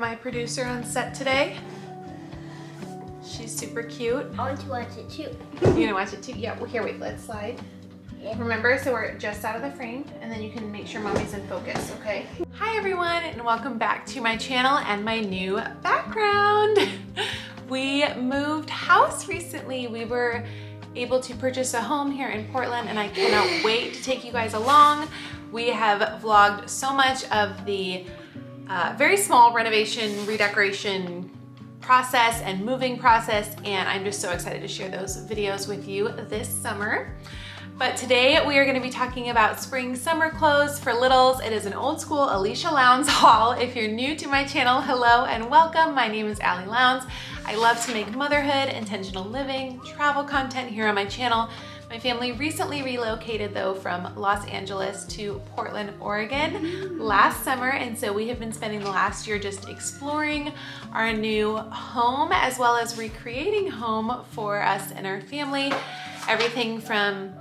My producer on set today. She's super cute. I want to watch it too. You gonna watch it too? Yeah, well here, wait, let's slide. Yeah. Remember, so we're just out of the frame and then you can make sure mommy's in focus, okay? Hi everyone and welcome back to my channel and my new background. We moved house recently. We were able to purchase a home here in Portland and I cannot wait to take you guys along. We have vlogged so much of the very small renovation, redecoration process and moving process, and I'm just so excited to share those videos with you this summer. But today we are going to be talking about spring summer clothes for littles. It is an old school Alicia Lowndes haul. If you're new to my channel, hello and welcome. My name is Allie Lowndes. I love to make motherhood, intentional living, travel content here on my channel. My family recently relocated though from Los Angeles to Portland, Oregon last summer, and so we have been spending the last year just exploring our new home as well as recreating home for us and our family. Everything from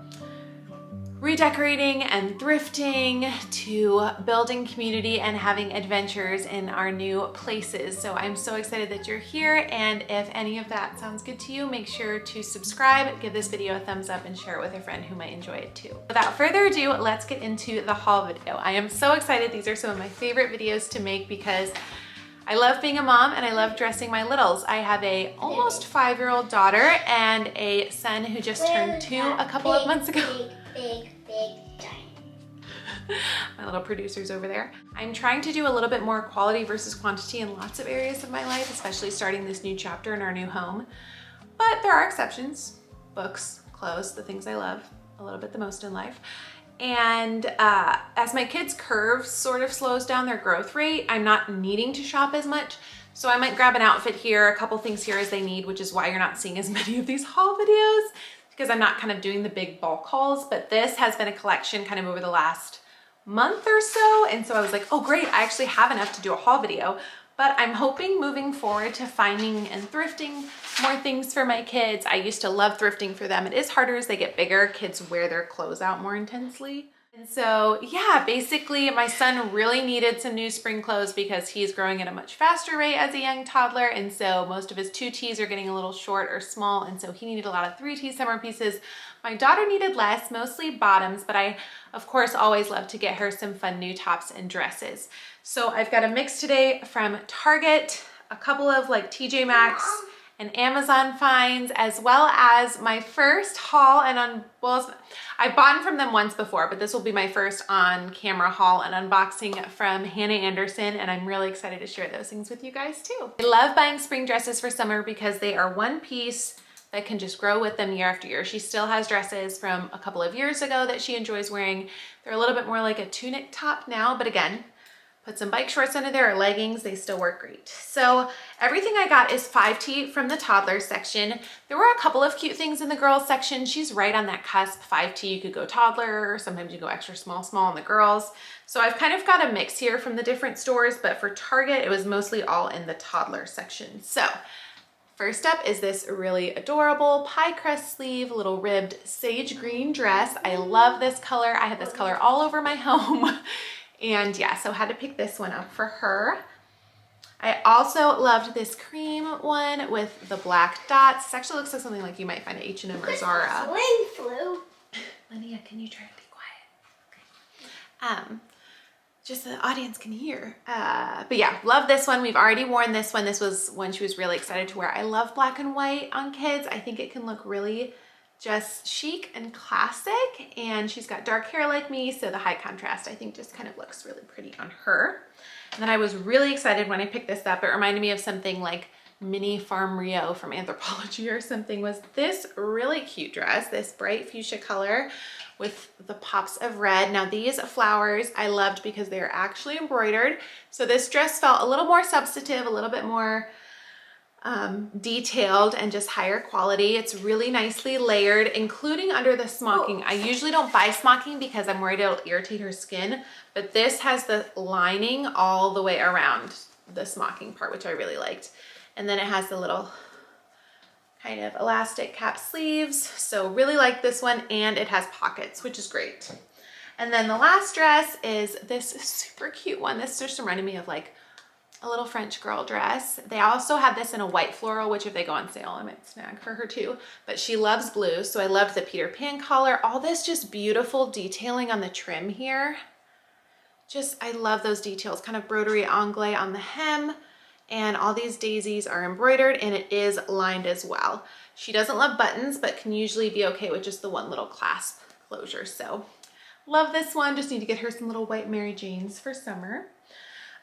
redecorating and thrifting to building community and having adventures in our new places. So I'm so excited that you're here, and if any of that sounds good to you, make sure to subscribe, give this video a thumbs up, and share it with a friend who might enjoy it too. Without further ado, let's get into the haul video. I am so excited. These are some of my favorite videos to make because I love being a mom and I love dressing my littles. I have a almost 5-year-old daughter and a son who just turned 2 a couple of months ago. Big giant. My little producer's over there. I'm trying to do a little bit more quality versus quantity in lots of areas of my life, especially starting this new chapter in our new home. But there are exceptions. Books, clothes, the things I love a little bit the most in life. And as my kids' curve sort of slows down their growth rate, I'm not needing to shop as much. So I might grab an outfit here, a couple things here as they need, which is why you're not seeing as many of these haul videos, because I'm not kind of doing the big bulk hauls. But this has been a collection kind of over the last month or so. And so I was like, oh great, I actually have enough to do a haul video. But I'm hoping moving forward to finding and thrifting more things for my kids. I used to love thrifting for them. It is harder as they get bigger. Kids wear their clothes out more intensely. And so yeah, basically my son really needed some new spring clothes because he's growing at a much faster rate as a young toddler. And so most of his 2Ts are getting a little short or small. And so he needed a lot of 3T summer pieces. My daughter needed less, mostly bottoms, but I, of course, always love to get her some fun new tops and dresses. So I've got a mix today from Target, a couple of like TJ Maxx and Amazon finds, as well as my first haul I've bought from them once before, but this will be my first on camera haul and unboxing from Hanna Andersson, and I'm really excited to share those things with you guys too. I love buying spring dresses for summer because they are one piece that can just grow with them year after year. She still has dresses from a couple of years ago that she enjoys wearing. They're a little bit more like a tunic top now, but again, put some bike shorts under there or leggings, they still work great. So everything I got is 5T from the toddler section. There were a couple of cute things in the girls section. She's right on that cusp. 5T, you could go toddler, or sometimes you go extra small in the girls. So I've kind of got a mix here from the different stores, but for Target, it was mostly all in the toddler section. So first up is this really adorable pie crust sleeve, little ribbed sage green dress. I love this color. I have this color all over my home. And yeah, so had to pick this one up for her. I also loved this cream one with the black dots. This actually looks like something like you might find at H&M or Zara. Swing flu. Linnea, can you try to be quiet? Okay. Just so the audience can hear. But yeah, love this one. We've already worn this one. This was one she was really excited to wear. I love black and white on kids. I think it can look really just chic and classic, and she's got dark hair like me, so the high contrast I think just kind of looks really pretty on her. And then I was really excited when I picked this up. It reminded me of something like Mini Farm Rio from Anthropologie or something. Was this really cute dress, this bright fuchsia color with the pops of red. Now these flowers I loved because they are actually embroidered, so this dress felt a little more substantive, a little bit more detailed and just higher quality. It's really nicely layered, including under the smocking. I usually don't buy smocking because I'm worried it'll irritate her skin, but this has the lining all the way around the smocking part, which I really liked. And then it has the little kind of elastic cap sleeves. So really like this one, and it has pockets, which is great. And then the last dress is this super cute one. This just reminded me of like a little French girl dress. They also had this in a white floral, which if they go on sale, I might snag for her too. But she loves blue, so I loved the Peter Pan collar. All this just beautiful detailing on the trim here. Just, I love those details, kind of broderie anglais on the hem. And all these daisies are embroidered, and it is lined as well. She doesn't love buttons, but can usually be okay with just the one little clasp closure. So love this one. Just need to get her some little white Mary Janes for summer.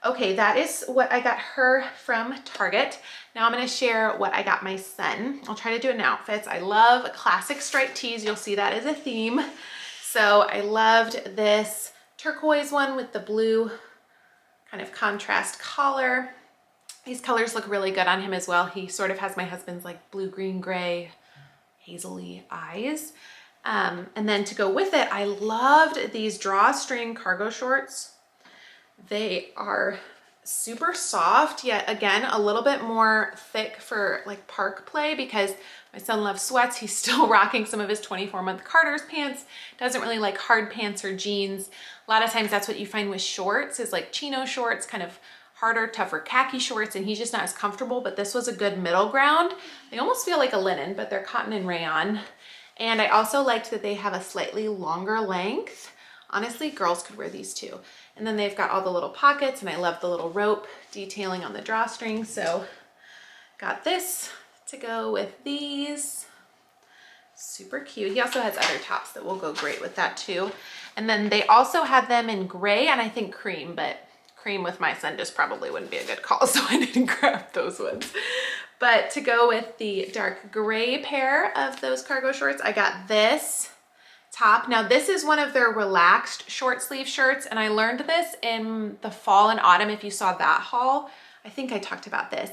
Okay, that is what I got her from Target. Now I'm gonna share what I got my son. I'll try to do it in outfits. I love classic striped tees. You'll see that as a theme. So I loved this turquoise one with the blue kind of contrast collar. These colors look really good on him as well. He sort of has my husband's like blue, green, gray, hazily eyes. And then to go with it, I loved these drawstring cargo shorts. They are super soft, yet again, a little bit more thick for like park play because my son loves sweats. He's still rocking some of his 24-month Carter's pants. Doesn't really like hard pants or jeans. A lot of times that's what you find with shorts is like chino shorts, kind of harder, tougher khaki shorts, and he's just not as comfortable, but this was a good middle ground. They almost feel like a linen, but they're cotton and rayon. And I also liked that they have a slightly longer length. Honestly, girls could wear these too. And then they've got all the little pockets, and I love the little rope detailing on the drawstring. So got this to go with these. Super cute. He also has other tops that will go great with that too. And then they also had them in gray and I think cream, but cream with my son just probably wouldn't be a good call, so I didn't grab those ones. But to go with the dark gray pair of those cargo shorts, I got this top. Now this is one of their relaxed short sleeve shirts, and I learned this in the fall and autumn. If you saw that haul, I think I talked about this.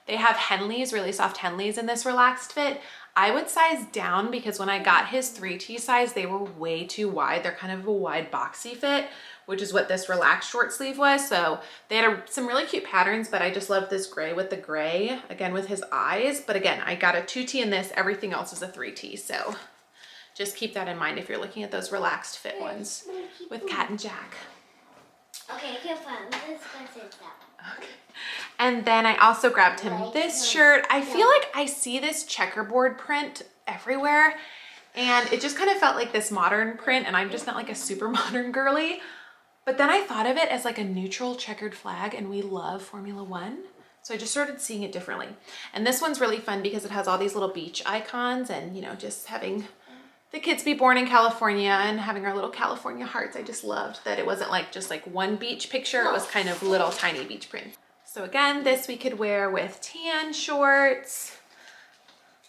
They have Henleys, really soft Henleys in this relaxed fit. I would size down because when I got his 3T size, they were way too wide. They're kind of a wide boxy fit, which is what this relaxed short sleeve was. So they had some really cute patterns, but I just loved this gray with the gray, again with his eyes. But again, I got a 2T in this, everything else is a 3T. So just keep that in mind if you're looking at those relaxed fit ones with Cat and Jack. Okay, I can't find this. Gonna save that. Okay. And then I also grabbed him this shirt. I feel like I see this checkerboard print everywhere, and it just kind of felt like this modern print, and I'm just not like a super modern girly. But then I thought of it as like a neutral checkered flag, and we love Formula One. So I just started seeing it differently. And this one's really fun because it has all these little beach icons, and you know, just having the kids be born in California and having our little California hearts. I just loved that it wasn't like just like one beach picture. It was kind of little tiny beach prints. So again, this we could wear with tan shorts,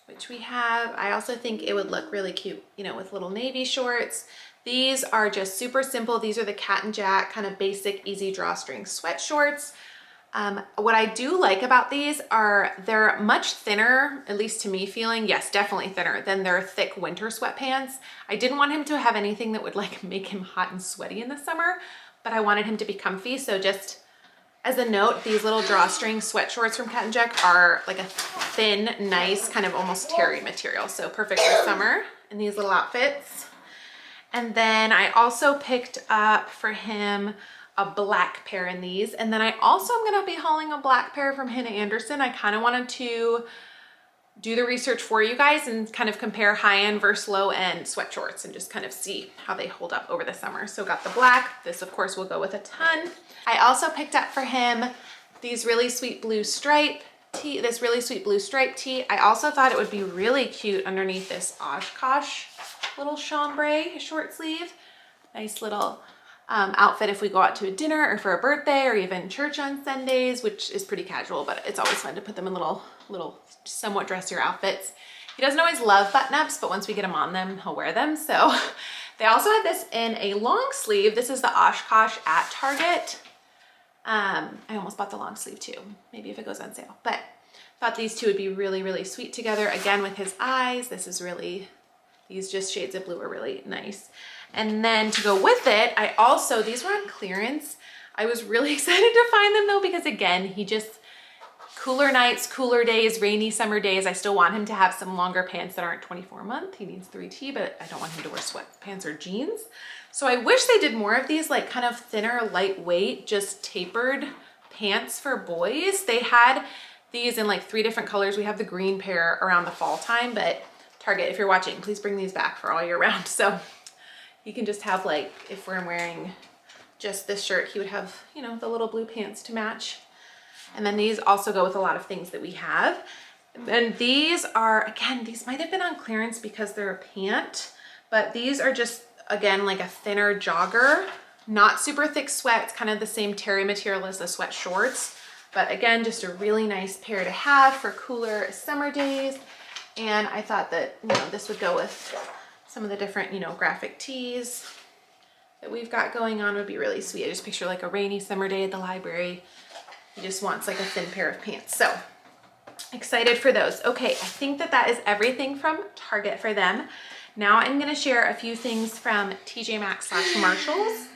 which we have. I also think it would look really cute, you know, with little navy shorts. These are just super simple. These are the Cat and Jack kind of basic easy drawstring sweat shorts. What I do like about these are they're much thinner, at least to me feeling, yes, definitely thinner than their thick winter sweatpants. I didn't want him to have anything that would like make him hot and sweaty in the summer, but I wanted him to be comfy. So just as a note, these little drawstring sweat shorts from Cat and Jack are like a thin, nice, kind of almost terry material. So perfect for summer in these little outfits. And then I also picked up for him a black pair in these. And then I also am gonna be hauling a black pair from Hanna Andersson. I kind of wanted to do the research for you guys and kind of compare high-end versus low-end sweat shorts and just kind of see how they hold up over the summer. So got the black. This of course will go with a ton. I also picked up for him these really sweet blue stripe tee, this really sweet blue stripe tee. I also thought it would be really cute underneath this Oshkosh little chambray short sleeve. Nice little outfit if we go out to a dinner or for a birthday or even church on Sundays, which is pretty casual, but it's always fun to put them in little somewhat dressier outfits. He doesn't always love button-ups, but once we get him on them, he'll wear them. So they also had this in a long sleeve. This is the Oshkosh at Target. I almost bought the long sleeve too, maybe if it goes on sale, but thought these two would be really, really sweet together. Again, with his eyes, this is really, these just shades of blue are really nice. And then to go with it, I also, these were on clearance. I was really excited to find them though, because again, he just, cooler nights, cooler days, rainy summer days, I still want him to have some longer pants that aren't 24-month. He needs 3T, but I don't want him to wear sweatpants or jeans. So I wish they did more of these, like kind of thinner, lightweight, just tapered pants for boys. They had these in like 3 different colors. We have the green pair around the fall time, but Target, if you're watching, please bring these back for all year round. So you can just have, like, if we're wearing just this shirt, he would have, you know, the little blue pants to match. And then these also go with a lot of things that we have. And these are, again, these might have been on clearance because they're a pant, but these are just, again, like a thinner jogger, not super thick sweat. It's kind of the same terry material as the sweat shorts, but again, just a really nice pair to have for cooler summer days. And I thought that, you know, this would go with some of the different, you know, graphic tees that we've got going on. Would be really sweet. I just picture like a rainy summer day at the library. He just wants like a thin pair of pants. So excited for those. Okay, I think that that is everything from Target for them. Now I'm gonna share a few things from TJ Maxx / Marshalls.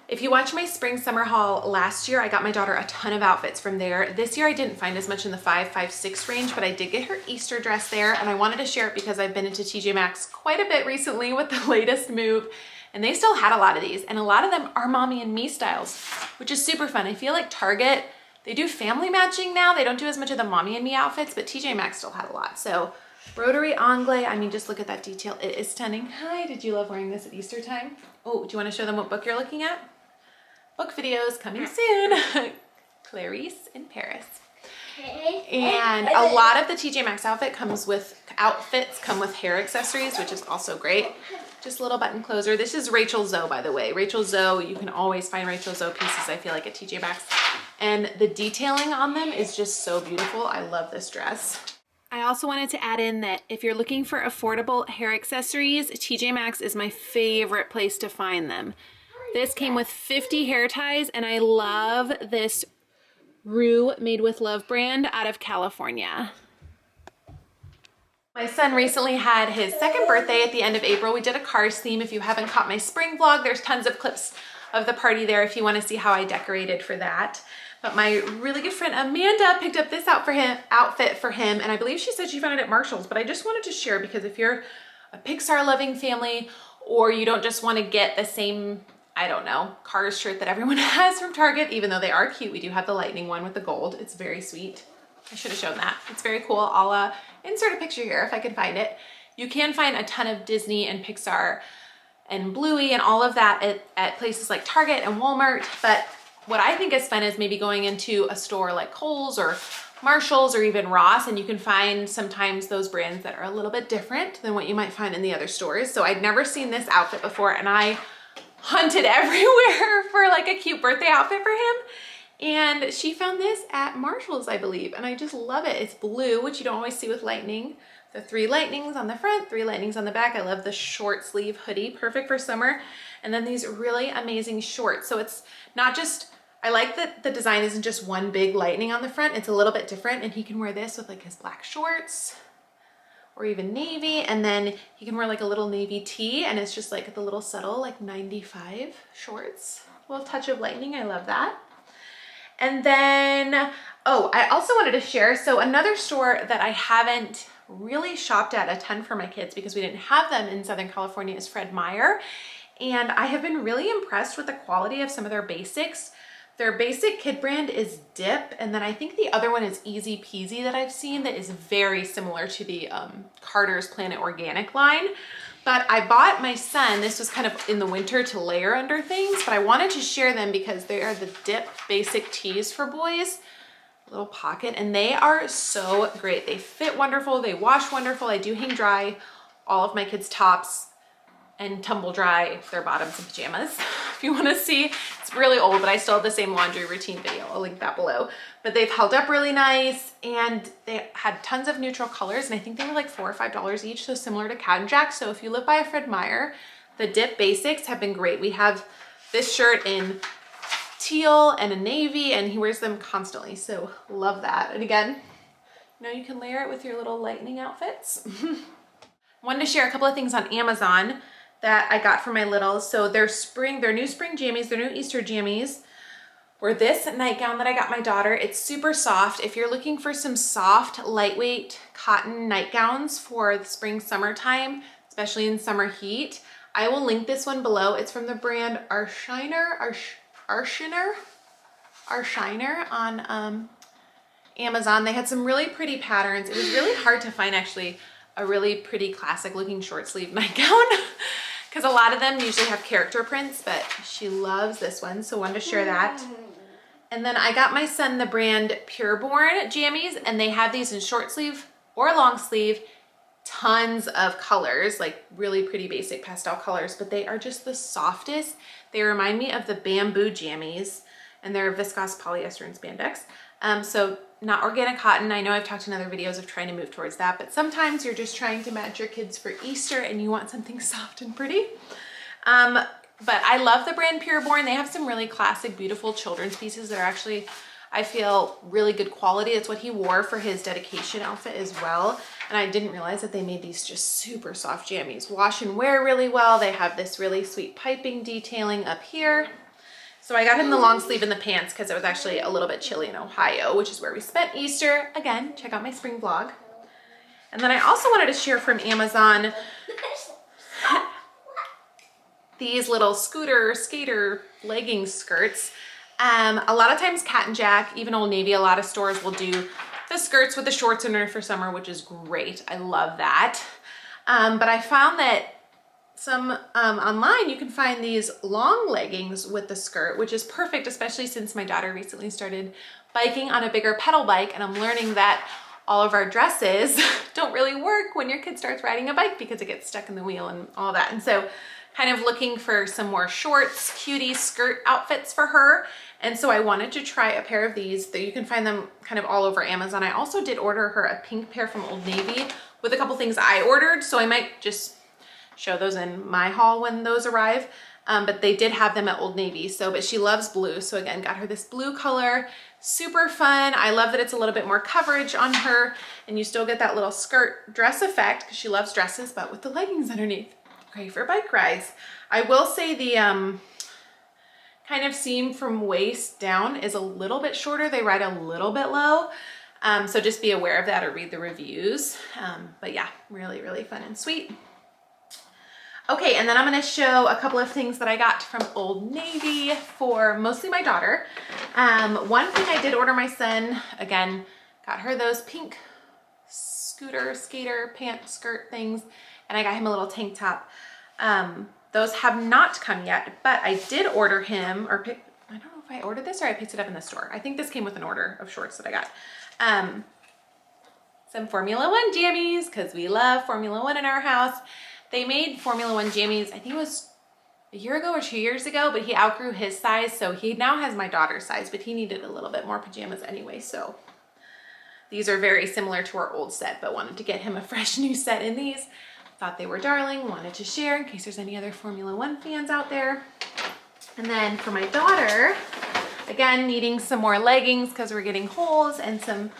If you watched my spring summer haul last year, I got my daughter a ton of outfits from there. This year I didn't find as much in the 5, 6 range, but I did get her Easter dress there, and I wanted to share it because I've been into TJ Maxx quite a bit recently with the latest move, and they still had a lot of these, and a lot of them are mommy and me styles, which is super fun. I feel like Target, they do family matching now. They don't do as much of the mommy and me outfits, but TJ Maxx still had a lot. So rotary angle, I mean, just look at that detail. It is stunning. Hi, did you love wearing this at Easter time? Oh, do you want to show them what book you're looking at? Book videos coming soon. Clarice in Paris. And a lot of the TJ Maxx outfits come with hair accessories, which is also great. Just a little button closer. This is Rachel Zoe, by the way. Rachel Zoe, you can always find Rachel Zoe pieces, I feel like, at TJ Maxx. And the detailing on them is just so beautiful. I love this dress. I also wanted to add in that if you're looking for affordable hair accessories, TJ Maxx is my favorite place to find them. This came with 50 hair ties, and I love this Rue Made with Love brand out of California. My son recently had his 2nd birthday at the end of April. We did a Cars theme. If you haven't caught my spring vlog, there's tons of clips of the party there if you want to see how I decorated for that. But my really good friend Amanda picked up this outfit for him, and I believe she said she found it at Marshall's, but I just wanted to share because if you're a Pixar loving family, or you don't just want to get the same, I don't know, Cars shirt that everyone has from Target, even though they are cute. We do have the lightning one with the gold. It's very sweet. I should have shown that. It's very cool. I'll insert a picture here if I can find it. You can find a ton of Disney and Pixar and Bluey and all of that at places like Target and Walmart. But what I think is fun is maybe going into a store like Kohl's or Marshall's or even Ross, and you can find sometimes those brands that are a little bit different than what you might find in the other stores. So I'd never seen this outfit before, and I hunted everywhere for like a cute birthday outfit for him. And she found this at Marshall's, I believe, and I just love it. It's blue, which you don't always see with lightning. The 3 lightnings on the front, 3 lightnings on the back. I love the short sleeve hoodie, perfect for summer. And then these really amazing shorts. So it's not just, I like that the design isn't just one big lightning on the front. It's a little bit different, and he can wear this with like his black shorts or even navy, and then he can wear like a little navy tee, and it's just like the little subtle like 95 shorts. A little touch of lightning, I love that. And then, oh, I also wanted to share, so another store that I haven't really shopped at a ton for my kids because we didn't have them in Southern California is Fred Meyer. And I have been really impressed with the quality of some of their basics. Their basic kid brand is Dip, and then I think the other one is Easy Peasy that I've seen that is very similar to the Carter's Planet Organic line. But I bought my son, this was kind of in the winter to layer under things, but I wanted to share them because they are the Dip basic tees for boys, little pocket, and they are so great. They fit wonderful, they wash wonderful. I do hang dry all of my kids' tops and tumble dry their bottoms and pajamas. If you wanna see, it's really old, but I still have the same laundry routine video. I'll link that below. But they've held up really nice, and they had tons of neutral colors, and I think they were like $4 or $5 each, so similar to Cat and Jack. So if you live by a Fred Meyer, the Dip basics have been great. We have this shirt in teal and a navy, and he wears them constantly, so love that. And again, you know, you can layer it with your little lightning outfits. Wanted to share a couple of things on Amazon that I got for my littles. So their new spring jammies, their new Easter jammies were this nightgown that I got my daughter. It's super soft. If you're looking for some soft, lightweight cotton nightgowns for the spring, summertime, especially in summer heat, I will link this one below. It's from the brand Arshiner. our shiner on Amazon. They had some really pretty patterns. It was really hard to find actually a really pretty classic looking short sleeve nightgown because a lot of them usually have character prints, but she loves this one, so wanted to share that. And then I got my son the brand Pureborn jammies, and they have these in short sleeve or long sleeve, tons of colors, like really pretty basic pastel colors, but they are just the softest. They remind me of the bamboo jammies, and they're viscose polyester and spandex. So not organic cotton. I know I've talked in other videos of trying to move towards that, but sometimes you're just trying to match your kids for Easter and you want something soft and pretty. But I love the brand Pureborn. They have some really classic, beautiful children's pieces that are actually, I feel, really good quality. It's what he wore for his dedication outfit as well. And I didn't realize that they made these just super soft jammies. Wash and wear really well. They have this really sweet piping detailing up here. So I got him the long sleeve and the pants because it was actually a little bit chilly in Ohio, which is where we spent Easter. Again, check out my spring vlog. And then I also wanted to share from Amazon these little skater legging skirts. A lot of times Cat and Jack, even Old Navy, a lot of stores will do the skirts with the shorts under for summer, which is great. I love that. But I found that some online you can find these long leggings with the skirt, which is perfect, especially since my daughter recently started biking on a bigger pedal bike, and I'm learning that all of our dresses don't really work when your kid starts riding a bike because it gets stuck in the wheel and all that. And so kind of looking for some more shorts, cutie skirt outfits for her. And so I wanted to try a pair of these that you can find them kind of all over Amazon. I also did order her a pink pair from Old Navy with a couple things I ordered. So I might just show those in my haul when those arrive. But they did have them at Old Navy. But she loves blue. So again, got her this blue color, super fun. I love that it's a little bit more coverage on her and you still get that little skirt dress effect because she loves dresses, but with the leggings underneath. Great for bike rides. I will say the kind of seam from waist down is a little bit shorter. They ride a little bit low. So just be aware of that or read the reviews. But yeah, really, really fun and sweet. Okay, and then I'm gonna show a couple of things that I got from Old Navy for mostly my daughter. One thing I did order my son, again, got her those pink skater pant skirt things, and I got him a little tank top. Those have not come yet, but I did order him, I don't know if I ordered this or I picked it up in the store. I think this came with an order of shorts that I got. Some Formula One jammies, because we love Formula One in our house. They made Formula One jammies, I think it was a year ago or 2 years ago, but he outgrew his size, so he now has my daughter's size, but he needed a little bit more pajamas anyway, so these are very similar to our old set, but wanted to get him a fresh new set in these. Thought they were darling, wanted to share in case there's any other Formula One fans out there. And then for my daughter, again, needing some more leggings because we're getting holes, and some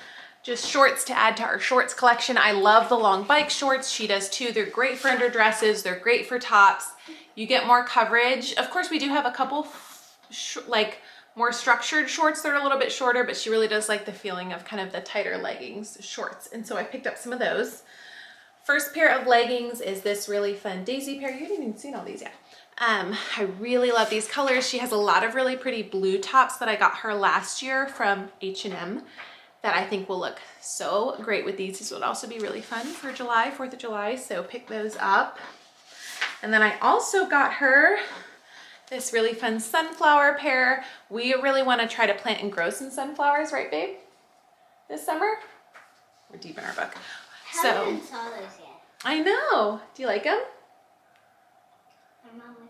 just shorts to add to our shorts collection. I love the long bike shorts. She does too. They're great for under dresses. They're great for tops. You get more coverage. Of course, we do have a couple like more structured shorts that are a little bit shorter, but she really does like the feeling of kind of the tighter leggings shorts. And so I picked up some of those. First pair of leggings is this really fun daisy pair. You haven't even seen all these yet. I really love these colors. She has a lot of really pretty blue tops that I got her last year from H&M that I think will look so great with these. This would also be really fun for July, 4th of July, so pick those up. And then I also got her this really fun sunflower pair. We really want to try to plant and grow some sunflowers, right babe? This summer? We're deep in our book. I haven't saw those yet. I know. Do you like them? I'm not looking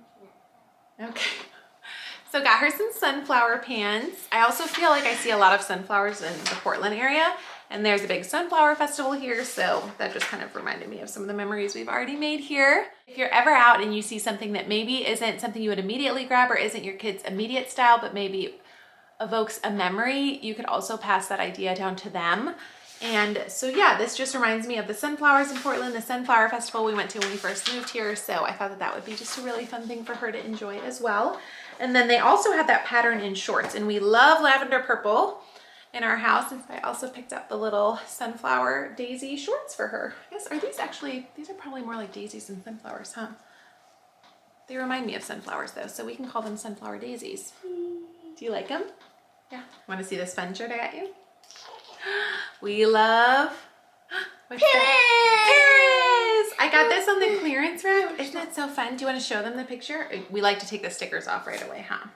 at them. Okay. So got her some sunflower pants. I also feel like I see a lot of sunflowers in the Portland area, and there's a big sunflower festival here, so that just kind of reminded me of some of the memories we've already made here. If you're ever out and you see something that maybe isn't something you would immediately grab or isn't your kid's immediate style, but maybe evokes a memory, you could also pass that idea down to them. And so yeah, this just reminds me of the sunflowers in Portland, the sunflower festival we went to when we first moved here, so I thought that that would be just a really fun thing for her to enjoy as well. And then they also had that pattern in shorts, and we love lavender purple in our house, and so I also picked up the little sunflower daisy shorts for her. I guess, are these actually, these are probably more like daisies than sunflowers, huh? They remind me of sunflowers though, so we can call them sunflower daisies. Do you like them? Yeah. Want to see this fun shirt I got you? We love what's that? Paris! I got this on the clearance rack. Isn't that so fun? Do you want to show them the picture? We like to take the stickers off right away, huh?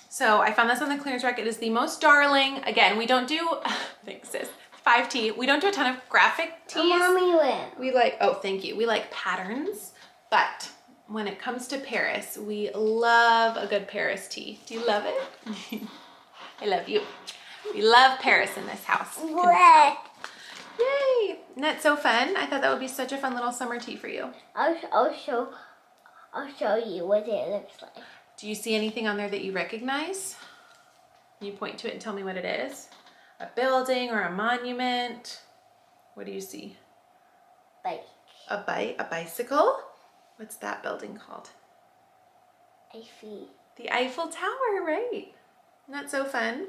So I found this on the clearance rack. It is the most darling. Again, we don't do, thanks sis, 5T. We don't do a ton of graphic tees. Mommy win. We like, oh, thank you. We like patterns, but when it comes to Paris, we love a good Paris tee. Do you love it? I love you. We love Paris in this house. What? Yay! Isn't that so fun? I thought that would be such a fun little summer tee for you. I'll show you what it looks like. Do you see anything on there that you recognize? Can you point to it and tell me what it is? A building or a monument? What do you see? Bike. A bicycle? What's that building called? Eiffel. The Eiffel Tower, right? Isn't that so fun?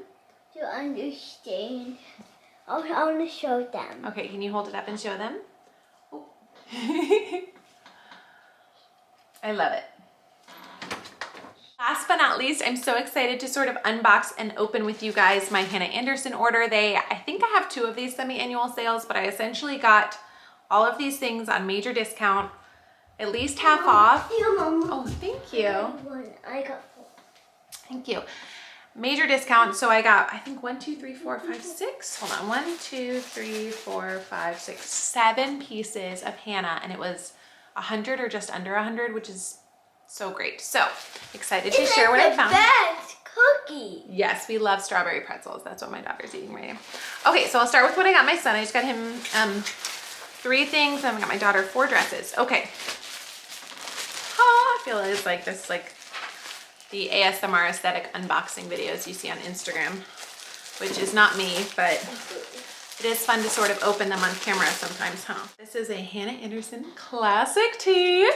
To understand. I want to show them. Okay, can you hold it up and show them? Oh. I love it. Last but not least, I'm so excited to sort of unbox and open with you guys my Hanna Andersson order. I think I have 2 of these semi-annual sales, but I essentially got all of these things on major discount, at least half off. Here, Mom. Oh, thank you. I got 4. Thank you. Major discount. So I got, I think 1, 2, 3, 4, 5, 6. Hold on. 1, 2, 3, 4, 5, 6, 7 pieces of Hanna, and it was 100 or just under 100, which is so great. So excited to share what I found. Best cookie. Yes, we love strawberry pretzels. That's what my daughter's eating right now. Okay, so I'll start with what I got my son. I just got him 3 things, and I got my daughter 4 dresses. Okay. Oh, I feel it's like this, like the ASMR aesthetic unboxing videos you see on Instagram, which is not me, but it is fun to sort of open them on camera sometimes, huh? This is a Hanna Andersson classic tee.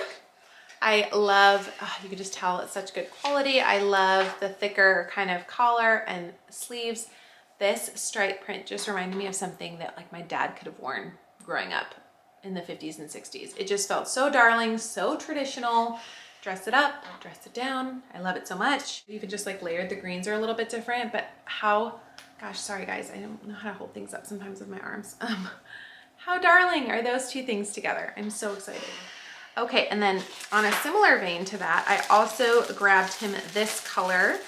I love, you can just tell it's such good quality. I love the thicker kind of collar and sleeves. This stripe print just reminded me of something that like my dad could have worn growing up in the 50s and 60s. It just felt so darling, so traditional. Dress it up, dress it down. I love it so much. Even just like layered, the greens are a little bit different, but how, gosh, sorry guys, I don't know how to hold things up sometimes with my arms. How darling are those 2 things together? I'm so excited. Okay, and then on a similar vein to that, I also grabbed him this color.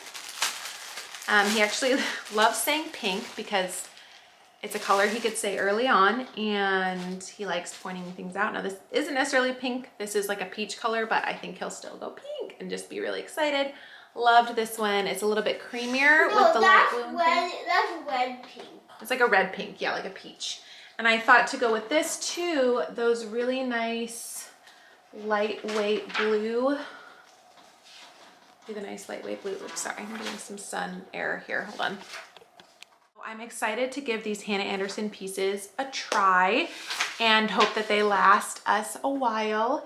He actually loves saying pink because it's a color he could say early on, and he likes pointing things out. Now this isn't necessarily pink. This is like a peach color, but I think he'll still go pink and just be really excited. Loved this one. It's a little bit creamier with the light blue. That's red pink. It's like a red pink, yeah, like a peach. And I thought to go with this too, those really nice lightweight blue. Do the nice lightweight blue. Oops, sorry, I'm getting some sun air here. Hold on. I'm excited to give these Hanna Andersson pieces a try and hope that they last us a while.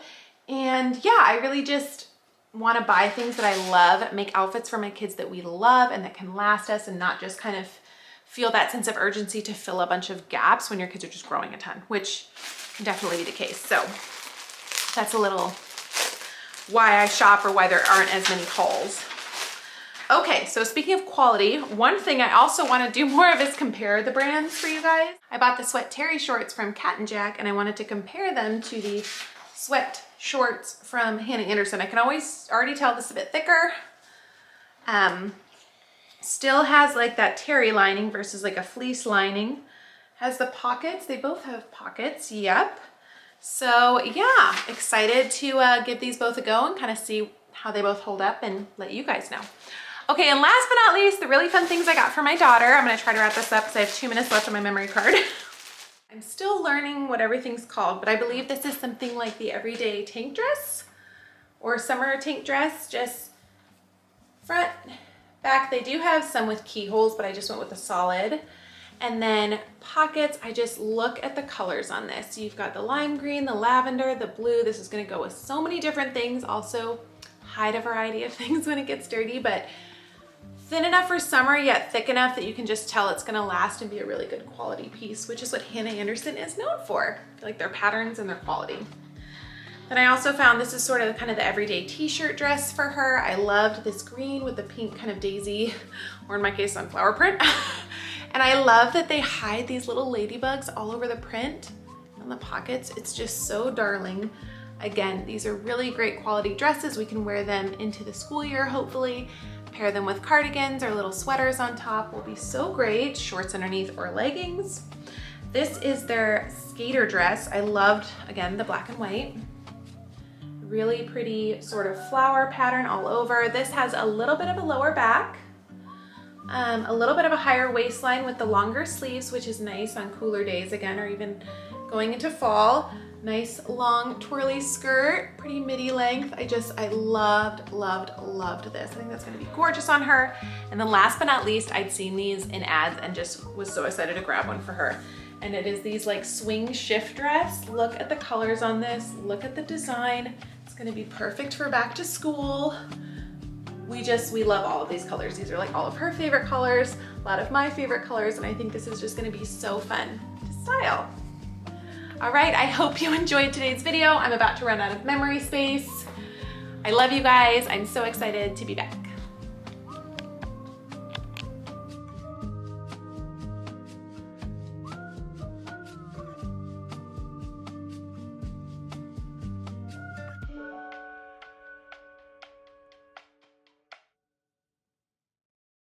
And yeah, I really just want to buy things that I love, make outfits for my kids that we love and that can last us, and not just kind of feel that sense of urgency to fill a bunch of gaps when your kids are just growing a ton, which can definitely be the case. So that's a little why I shop, or why there aren't as many hauls. Okay, so speaking of quality, one thing I also want to do more of is compare the brands for you guys. I bought the sweat terry shorts from Cat and Jack, and I wanted to compare them to the sweat shorts from Hanna Andersson. I can already tell this is a bit thicker. Still has like that terry lining versus like a fleece lining. Has the pockets, they both have pockets, yep. So yeah, excited to give these both a go and kind of see how they both hold up and let you guys know. Okay, and last but not least, the really fun things I got for my daughter. I'm gonna try to wrap this up because I have 2 minutes left on my memory card. I'm still learning what everything's called, but I believe this is something like the everyday tank dress or summer tank dress, just front, back. They do have some with keyholes, but I just went with the solid. And then pockets, I just look at the colors on this. You've got the lime green, the lavender, the blue. This is gonna go with so many different things. Also hide a variety of things when it gets dirty, but thin enough for summer, yet thick enough that you can just tell it's gonna last and be a really good quality piece, which is what Hanna Andersson is known for. I like their patterns and their quality. Then I also found this is sort of kind of the everyday t-shirt dress for her. I loved this green with the pink kind of daisy, or in my case, sunflower print. And I love that they hide these little ladybugs all over the print and the pockets. It's just so darling. Again, these are really great quality dresses. We can wear them into the school year, hopefully. Pair them with cardigans or little sweaters on top will be so great. Shorts underneath or leggings. This is their skater dress. I loved, again, the black and white. Really pretty sort of flower pattern all over. This has a little bit of a lower back, a little bit of a higher waistline with the longer sleeves, which is nice on cooler days again, or even going into fall. Nice long twirly skirt, pretty midi length. I loved, loved, loved this. I think that's gonna be gorgeous on her. And then last but not least, I'd seen these in ads and just was so excited to grab one for her. And it is these like swing shift dress. Look at the colors on this, look at the design. It's gonna be perfect for back to school. We love all of these colors. These are like all of her favorite colors, a lot of my favorite colors, and I think this is just gonna be so fun to style. All right, I hope you enjoyed today's video. I'm about to run out of memory space. I love you guys. I'm so excited to be back.